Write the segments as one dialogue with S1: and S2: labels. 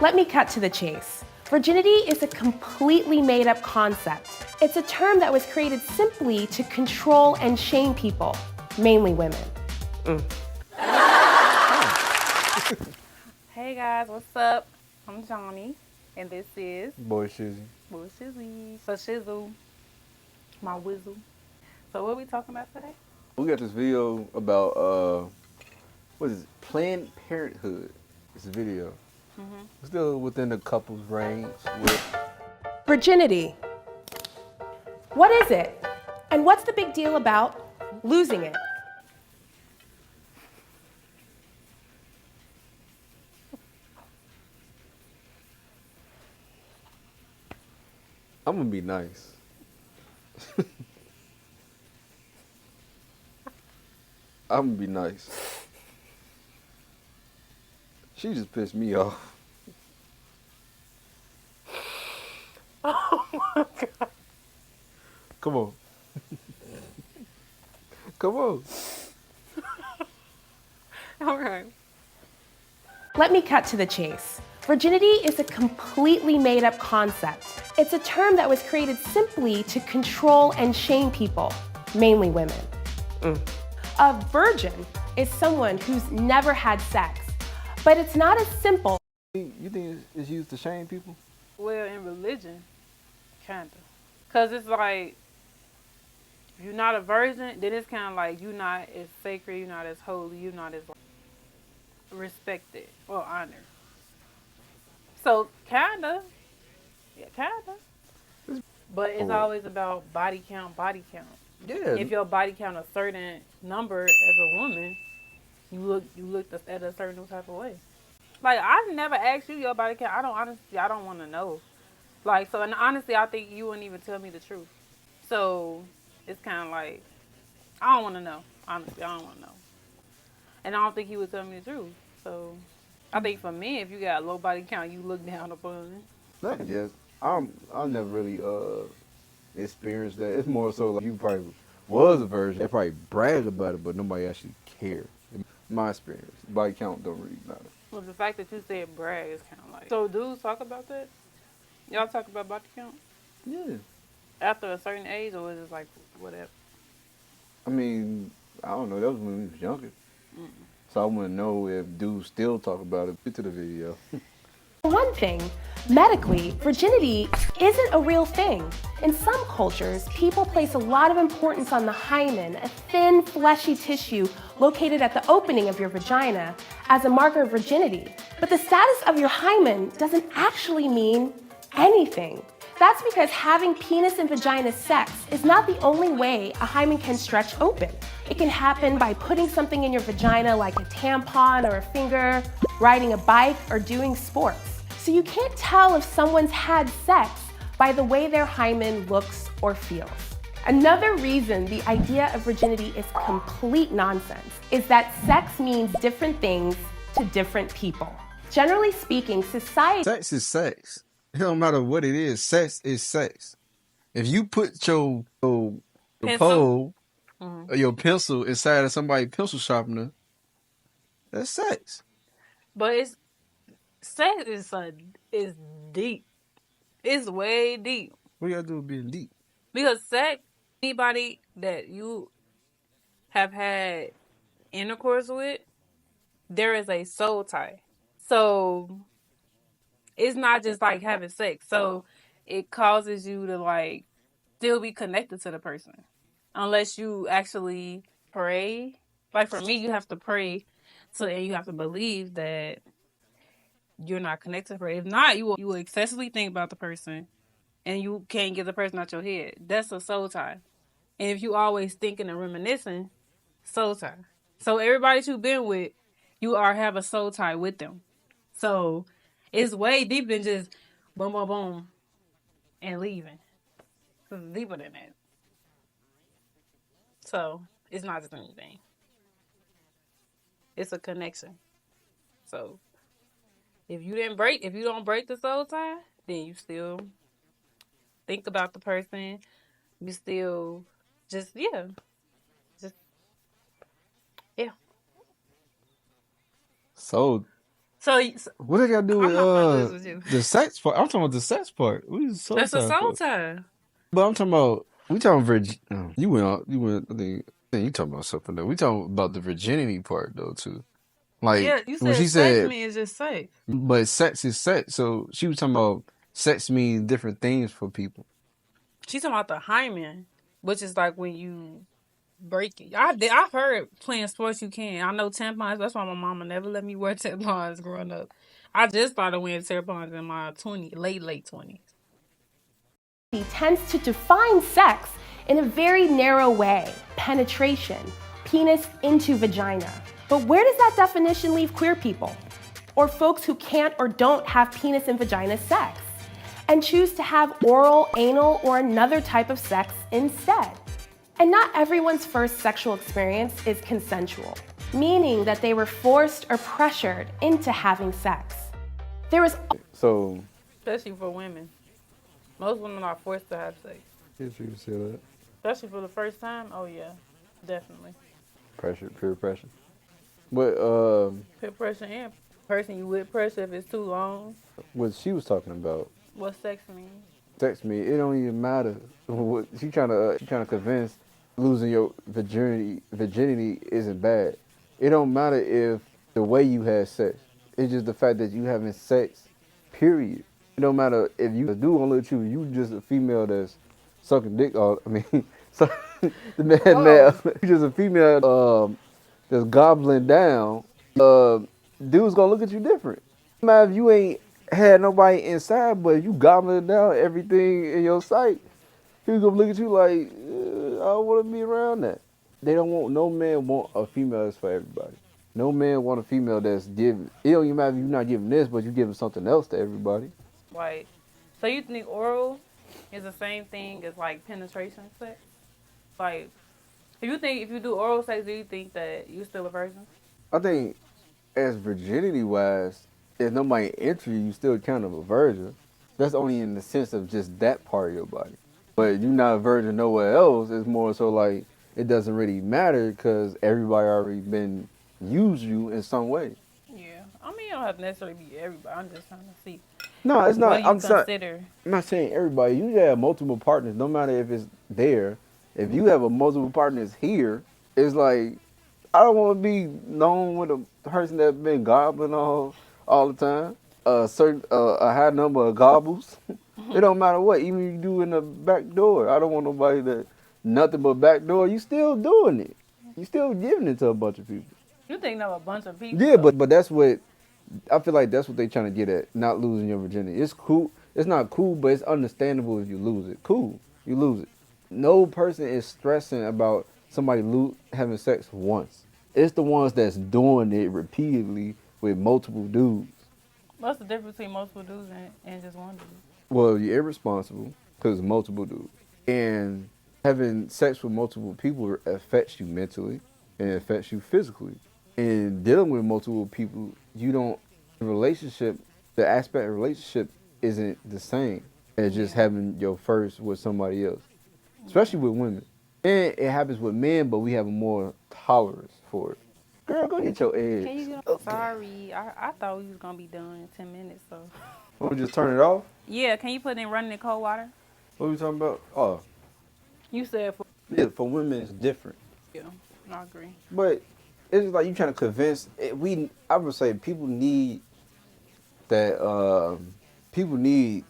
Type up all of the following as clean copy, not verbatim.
S1: Let me cut to the chase. Virginity is a completely made-up concept. It's a term that was created simply to control and shame people, mainly women.
S2: Hey guys, what's up? I'm Johnny, and this is
S3: Boy Shizzy.
S2: Boy Shizzy. So Shizzle, my whizzle. So what are we talking about today?
S3: We got this video about what is it? Planned Parenthood. It's a video. Still within the couple's range with
S1: Virginity. What is it? And what's the big deal about losing it?
S3: I'm gonna be nice. I'm gonna be nice. She just pissed me off.
S2: Oh my god.
S3: Come on. Come on.
S2: Alright.
S1: Let me cut to the chase. Virginity is a completely made-up concept. It's a term that was created simply to control and shame people, mainly women. A virgin is someone who's never had sex, but it's not as simple.
S3: You think it's used to shame people?
S2: Well, in religion, kinda. Cause it's like, if you're not a virgin, then it's kind of like you're not as sacred, you're not as holy, you're not as respected or honored. So kinda, yeah, kinda. But it's always about body count, body count.
S3: Yeah.
S2: If your body count a certain number as a woman, you look at a certain type of way. Like, I've never asked you your body count. I don't want to know. Like, so, and honestly, I think you wouldn't even tell me the truth. So it's kind of like, I don't want to know. Honestly, I don't want to know. And I don't think he would tell me the truth. So I think for me, if you got a low body count, you look down upon.
S3: Not yet. I've never really experienced that. It's more so like you probably was a virgin. They probably bragged about it, but nobody actually cared. In my experience, body count don't really matter.
S2: Well, the fact that you said brag is kind of like. So dudes talk about that? Y'all talk about body count?
S3: Yeah.
S2: After a certain age, or is it like whatever?
S3: I mean, I don't know. That was when we was younger. So I want to know if dudes still talk about it. Get to the video.
S1: One thing, medically, virginity isn't a real thing. In some cultures, people place a lot of importance on the hymen, a thin, fleshy tissue located at the opening of your vagina, as a marker of virginity. But the status of your hymen doesn't actually mean anything. That's because having penis and vagina sex is not the only way a hymen can stretch open. It can happen by putting something in your vagina like a tampon or a finger, riding a bike, or doing sports. So you can't tell if someone's had sex by the way their hymen looks or feels. Another reason the idea of virginity is complete nonsense is that sex means different things to different people. Generally speaking, society...
S4: Sex is sex. It don't matter what it is. Sex is sex. If you put your pole or your pencil inside of somebody's pencil sharpener, that's sex.
S2: But sex is deep. It's way deep.
S4: What you gotta do with being deep?
S2: Because sex, anybody that you have had intercourse with, there is a soul tie. So it's not just like having sex. So it causes you to like still be connected to the person. Unless you actually pray. Like for me, you have to pray and you have to believe that you're not connected to her. If not, you will excessively think about the person and you can't get the person out your head. That's a soul tie. And if you always thinking and reminiscing, soul tie. So everybody that you've been with, you have a soul tie with them. So it's way deeper than just boom, boom, boom, and leaving. It's deeper than that. So it's not just anything. It's a connection. So if you don't break the soul tie, then you still think about the person. You still yeah.
S3: Soul
S4: What they got to do
S2: I'm
S4: with
S2: not gonna lose with you.
S4: the sex part? I'm talking about the sex part. What is soul
S2: That's a
S4: tie
S2: soul
S4: for?
S2: tie.
S4: But I'm talking about we talking you went. I think you talking about something though. We talking about the virginity part though too. Like
S2: Yeah, you
S4: when
S2: said
S4: she
S2: sex
S4: said,
S2: means just sex.
S4: but sex is sex. So she was talking about sex means different things for people.
S2: She's talking about the hymen, which is like when you break it. I've heard playing sports you can. I know tampons. That's why my mama never let me wear tampons growing up. I just started wearing tampons in my late 20s.
S1: Tends to define sex in a very narrow way: penetration, penis into vagina. But where does that definition leave queer people, or folks who can't or don't have penis and vagina sex, and choose to have oral, anal, or another type of sex instead? And not everyone's first sexual experience is consensual, meaning that they were forced or pressured into having sex. There is
S3: So,
S2: Especially for women. Most women are forced to have sex.
S3: yes, you can say that.
S2: Especially for the first time. Oh yeah, definitely.
S3: Pressure, peer pressure. But
S2: Peer pressure and person you with pressure if it's too long.
S3: what she was talking about,
S2: What sex means?
S3: text me. It don't even matter. What she trying to convince losing your virginity isn't bad. It don't matter if the way you had sex. It's just the fact that you having sex. Period. It don't matter if you a dude gonna look at you. You just a female that's sucking dick. All I mean, so, the man, you just a female that's gobbling down. Dudes gonna look at you different. Man, if you ain't had nobody inside, but you gobbling down everything in your sight, he's gonna look at you like, I don't want to be around that. They don't want, no man want a female that's for everybody. No man want a female that's giving. It don't even matter if you're not giving this, but you're giving something else to everybody.
S2: Like, so you think oral is the same thing as like penetration sex? Like, if you do oral sex, do you think that you still a virgin?
S3: I think as virginity wise, if nobody enter you, you still kind of a virgin. That's only in the sense of just that part of your body. But you're not a virgin nowhere else. It's more so like it doesn't really matter because everybody already been used you in some way.
S2: Yeah. I mean, you don't have to necessarily be everybody. I'm just trying to see.
S3: No, it's
S2: What
S3: not.
S2: do you consider?
S3: I'm not saying everybody. You have multiple partners, no matter if it's there. If you have a multiple partners here, it's like I don't want to be known with a person that's been gobbling all the time. A high number of gobbles. It don't matter what. Even if you do in the back door. I don't want nobody that nothing but back door. You still doing it. You still giving it to a bunch of people.
S2: You think of a bunch of people?
S3: Yeah, but that's what I feel like. That's what they trying to get at. Not losing your virginity. It's cool. It's not cool, but it's understandable if you lose it. Cool, you lose it. No person is stressing about somebody having sex once. It's the ones that's doing it repeatedly with multiple dudes.
S2: What's the difference between multiple dudes and just one dude?
S3: Well, you're irresponsible because multiple dudes. And having sex with multiple people affects you mentally and it affects you physically. And dealing with multiple people, relationship, the aspect of relationship isn't the same as just having your first with somebody else, especially with women. And it happens with men, but we have more tolerance for it. Girl, go get your eggs.
S2: Can you get on? Sorry, I thought we was gonna be done in 10 minutes. So
S3: Want me to just turn it off?
S2: yeah, can you put in running in cold water?
S3: What are we talking about? Oh,
S2: You said for
S3: yeah, for women it's different.
S2: yeah, I agree.
S3: But it's just like you trying to convince. I would say people need that. People need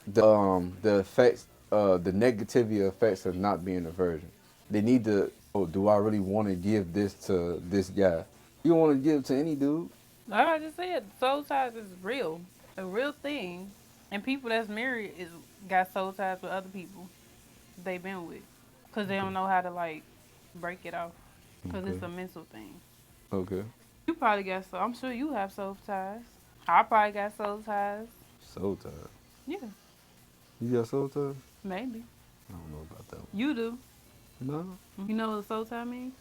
S3: the effects, the negativity effects of not being a virgin. They need to. Oh, do I really want to give this to this guy? You don't want to give it to any dude.
S2: Like I just said, soul ties is real, a real thing, and people that's married got soul ties with other people they've been with, cause they don't know how to like break it off, cause it's a mental thing.
S3: Okay.
S2: You probably got so. I'm sure you have soul ties. I probably got soul ties.
S3: Soul tie.
S2: Yeah,
S3: You got soul tie?
S2: maybe
S3: I don't know about that one.
S2: you do.
S3: No.
S2: You know what a soul tie means?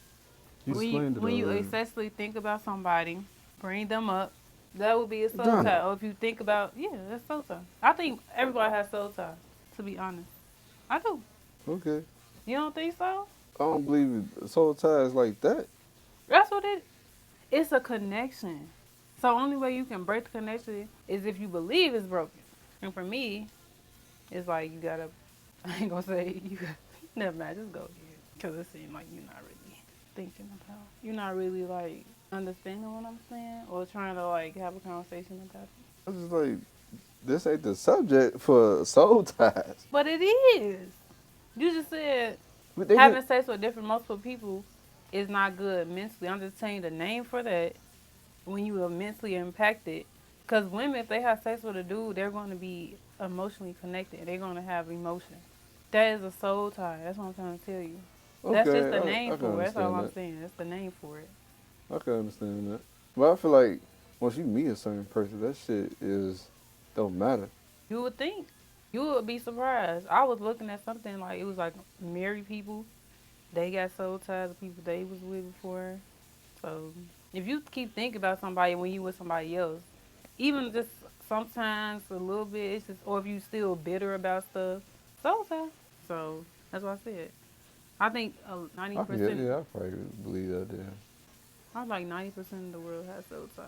S3: You explained it
S2: When you
S3: already.
S2: excessively think about somebody, bring them up, that would be a soul
S3: Donna.
S2: tie. Or if you think about, yeah, that's soul tie. I think everybody has soul ties, to be honest. I do.
S3: Okay.
S2: You don't think so?
S3: I don't believe it. Soul ties like that.
S2: That's what it's a connection. So only way you can break the connection is if you believe it's broken. And for me, it's like you gotta. I ain't gonna say you. Never mind. Just go ahead, cause it seems like you're not really thinking about. You're not really like understanding what I'm saying, or trying to like have a conversation about it.
S3: I was just like, this ain't the subject for soul ties.
S2: But it is. You just said
S3: But they
S2: having
S3: just,
S2: sex with different multiple people is not good mentally. I'm just saying the name for that when you are mentally impacted. Because women, if they have sex with a dude, they're going to be emotionally connected. They're going to have emotion. That is a soul tie. That's what I'm trying to tell you. That's just
S3: okay,
S2: the
S3: I
S2: name
S3: can
S2: for it. That's all
S3: understand
S2: I'm
S3: that.
S2: saying. That's the name for it.
S3: I can understand that. But I feel like once you meet a certain person, that shit is don't matter.
S2: You would think. You would be surprised. I was looking at something like it was like married people. They got soul ties with people they was with before. So if you keep thinking about somebody when you with somebody else, even just sometimes a little bit, it's just, or if you still bitter about stuff, soul tie. So that's what I said. I think
S3: I can get,
S2: 90%.
S3: yeah, I probably believe that. Then
S2: I like 90% of the world has soul ties.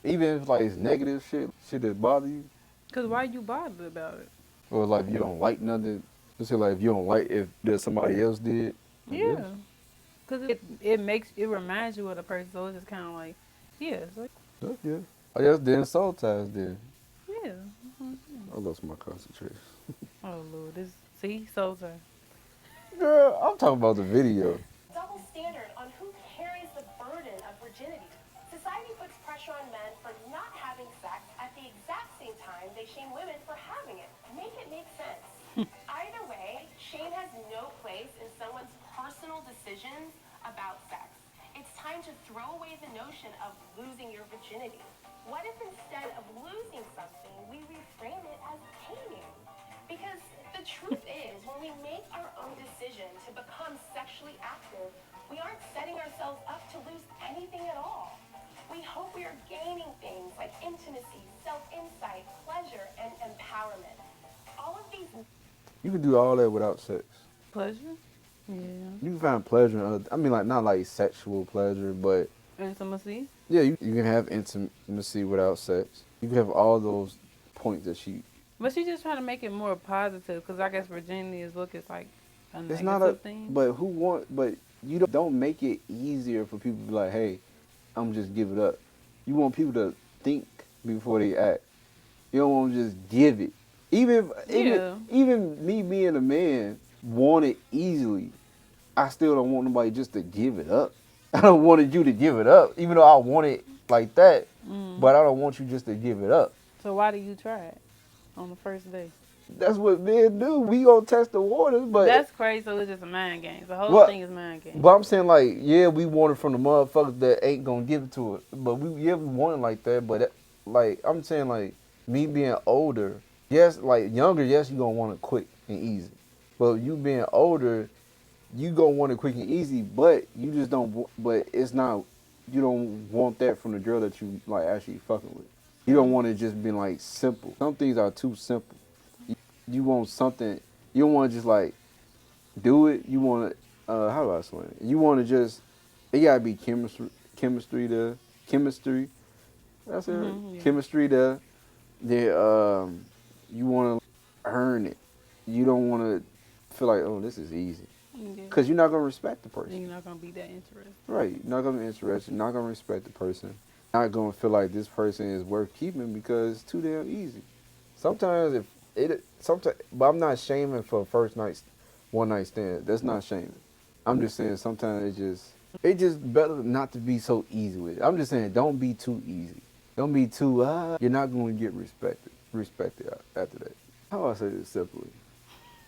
S3: even if like it's negative shit, shit that bother you,
S2: Cause why you bothered about it?
S3: or like you don't like nothing. Just say like if you don't like if there's somebody else did, I guess.
S2: Yeah. Cause it makes it reminds you of the person. So it's just kind of like, yeah, it's like,
S3: Yeah. I guess then soul ties then.
S2: yeah.
S3: I lost my concentration.
S2: Oh Lord, this see soul tie.
S3: Girl, I'm talking about the video.
S1: Double standard on who carries the burden of virginity. Society puts pressure on men for not having sex at the exact same time they shame women for having it. Make it make sense. Either way, shame has no place in someone's personal decisions about sex. It's time to throw away the notion of losing your virginity. What if instead of losing something, we reframe it as gaining? Because the truth is, when we make our own decision to become sexually active, we aren't setting ourselves up to lose anything at all. We hope we are gaining things like intimacy, self-insight, pleasure, and empowerment. All of these.
S3: You can do all that without sex.
S2: Pleasure. Yeah.
S3: You can find pleasure in other, I mean like not like sexual pleasure, but
S2: Intimacy.
S3: yeah, you can have intimacy without sex. You can have all those points that she.
S2: But she's just trying to make it more positive because I guess virginity is looked as like a
S3: It's not a.
S2: negative thing.
S3: But who want? But you don't make it easier for people to be like, hey, I'm just give it up. You want people to think before they act. You don't want to just give it. Even me being a man, want it easily. I still don't want nobody just to give it up. I don't want you to give it up, even though I want it like that. But I don't want you just to give it up.
S2: So why do you try it on the first day?
S3: That's what men do. We gonna test the waters, but
S2: That's crazy. So it's just a mind game. The whole thing is mind game.
S3: But I'm saying like, yeah, we want it from the motherfuckers that ain't gonna give it to it. But we want it like that. But like I'm saying like me being older, yes, like younger, yes, you gonna want it quick and easy. But you being older, you gonna want it quick and easy. But you just don't. But it's not. You don't want that from the girl that you like actually fucking with. You don't want it just being like simple. Some things are too simple. You want something. You don't want to just like do it. You want to. How do I explain it? You want to just. It gotta be chemistry there. Chemistry. That's it. Right?
S2: Yeah.
S3: Chemistry there. Yeah. You want to earn it. You don't want to feel like, oh, this is easy. Because you're not gonna respect the person.
S2: You're not gonna be that interested.
S3: Right. You're not gonna be interested. You're not gonna respect the person. Not gonna feel like this person is worth keeping because it's too damn easy. Sometimes but I'm not shaming for one night stand. That's not shaming. I'm just saying sometimes it's just better not to be so easy with it. I'm just saying don't be too easy. Don't be too you're not going to get respected after that. How do I say this simply?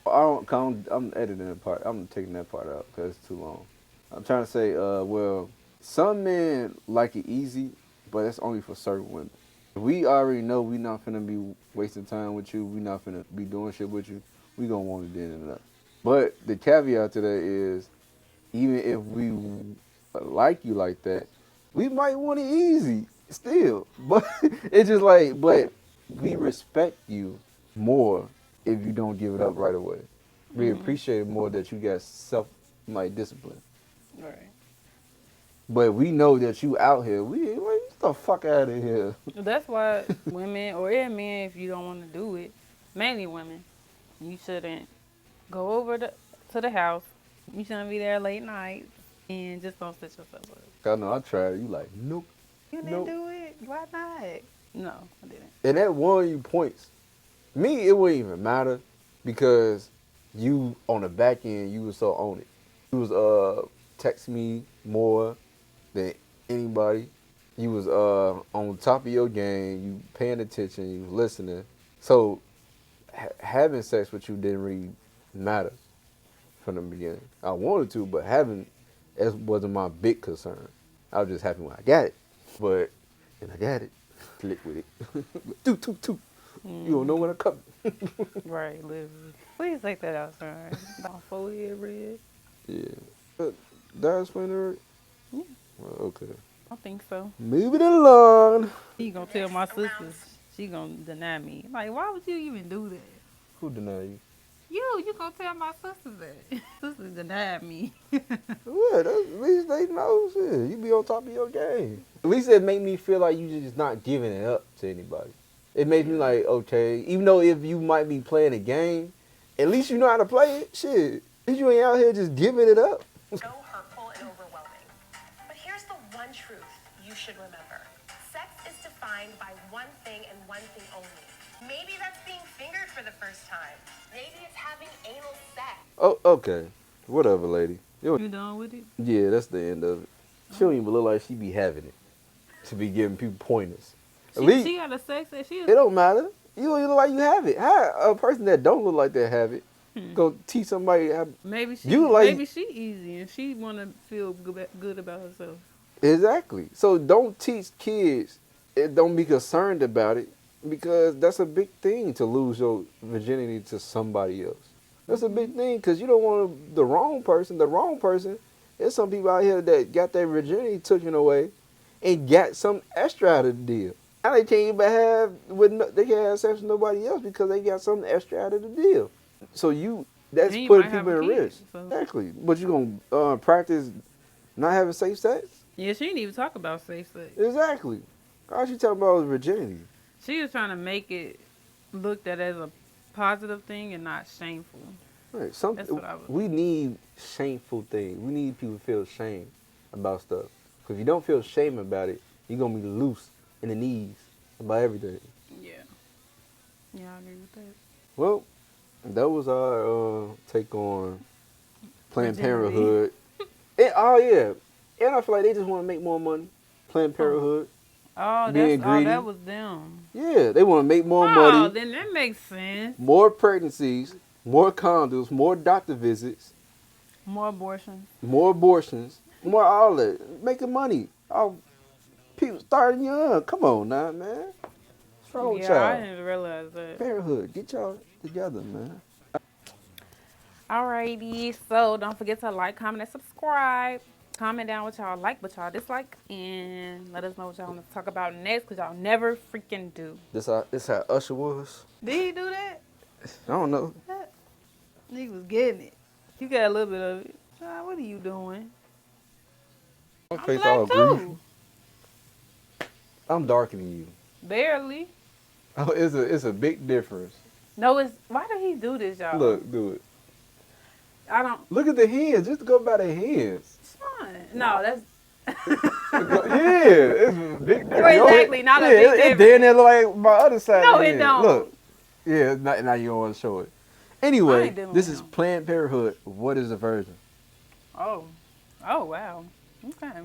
S3: I'm editing that part. I'm taking that part out because it's too long. I'm trying to say, well, some men like it easy, but that's only for certain women. We already know we not finna be wasting time with you. We not finna be doing shit with you. We gonna want it then and there. But the caveat to that is, even if we like you like that, we might want it easy still. But it's just like, but we respect you more if you don't give it up right away. We appreciate it more that you got discipline.
S2: Right.
S3: But we know that you out here. We ain't like. the fuck out of here.
S2: That's why women or men, if you don't want to do it, mainly women, you shouldn't go over to the house. You shouldn't be there late nights and just don't set yourself up.
S3: I know I tried it. You like, nope.
S2: You didn't do it. Why not? No, I didn't.
S3: And that won you points. Me, it wouldn't even matter because you on the back end, you was so on it. You was text me more than anybody. You was on top of your game. You paying attention. You was listening. So having sex with you didn't really matter from the beginning. I wanted to, but having it wasn't my big concern. I was just happy when I got it. But and I got it. Click with it. Toot. You don't know when I come.
S2: Right, literally. Please take that outside. My forehead red.
S3: Yeah. But that explain it?
S2: Yeah.
S3: Well, okay.
S2: I think so.
S3: Moving along.
S2: He gonna tell my sisters. She gonna deny me. Like, why would you even do that?
S3: Who deny you?
S2: You gonna tell my sisters that. Sisters denied me.
S3: What? At least they know shit. You be on top of your game. At least it made me feel like you just not giving it up to anybody. It made me like, okay, even though if you might be playing a game, at least you know how to play it. Shit. At least you ain't out here just giving it up.
S1: So hurtful and overwhelming. But here's the one truth you should remember. Sex is defined by one thing and one thing only. Maybe that's being fingered for the first time. Maybe it's having anal sex.
S3: Oh, okay. Whatever, lady.
S2: You done with it?
S3: Yeah, that's the end of it. She don't even look like she be having it. To be giving people pointers. At least
S2: She got a sex that she
S3: it don't matter. You don't even look like you have it. How a person that don't look like they have it go teach somebody how?
S2: maybe she easy and she wanna feel good about herself.
S3: Exactly. So don't teach kids. Don't be concerned about it because that's a big thing to lose your virginity to somebody else. That's a big thing because you don't want the wrong person. The wrong person. There's some people out here that got their virginity taken away and got some extra out of the deal. Now they can't even they can't have sex with nobody else because they got something extra out of the deal. So that's
S2: And you
S3: putting
S2: might have
S3: people
S2: a
S3: at
S2: kid,
S3: risk.
S2: so.
S3: Exactly. But you gonna practice not having safe sex?
S2: Yeah, she didn't even talk about safe sex.
S3: Exactly. All she talking about is virginity.
S2: She was trying to make it looked at as a positive thing and not shameful.
S3: Right.
S2: That's what I was.
S3: We need shameful things. We need people to feel shame about stuff. Because if you don't feel shame about it, you're going to be loose in the knees about everything.
S2: Yeah. Yeah, I agree with that.
S3: Well, that was our take on Planned
S2: Virginity.
S3: Parenthood. Oh, yeah. And I feel like they just want to make more money. Planned Parenthood.
S2: Oh,
S3: Being greedy.
S2: that was them.
S3: Yeah, they want to make more
S2: Oh,
S3: money.
S2: then that makes sense.
S3: More pregnancies. More condoms. More doctor visits.
S2: More abortion.
S3: More abortions. More all that. Making money. All people starting young. Come on now, man. What's wrong with
S2: Yeah, I
S3: y'all?
S2: didn't realize that.
S3: Parenthood. Get y'all together, man.
S2: Alrighty, so don't forget to like, comment, and subscribe. Comment down what y'all like, what y'all dislike, and let us know what y'all want to talk about next, because y'all never freaking do.
S3: This how Usher was.
S2: Did he do that?
S3: I don't know.
S2: Nigga was getting it. You got a little bit of it. What are you doing?
S3: My
S2: I'm
S3: face
S2: black
S3: all
S2: too.
S3: greasy. I'm darker than you.
S2: Barely.
S3: Oh, it's a big difference.
S2: No, why did he do this, y'all?
S3: Look, do it.
S2: I don't.
S3: Look at the hands. Just go by the hands.
S2: It's fine. No, that's.
S3: Yeah, it's a big difference.
S2: Exactly, not a big
S3: It
S2: difference.
S3: then it look like my other side.
S2: No,
S3: of the
S2: it
S3: hand.
S2: don't.
S3: Look. Yeah, now you don't want to show it.
S2: I
S3: Anyway,
S2: ain't dealing
S3: this
S2: with
S3: is
S2: him.
S3: Planned Parenthood. What is a virgin?
S2: Oh. Oh, wow. Okay.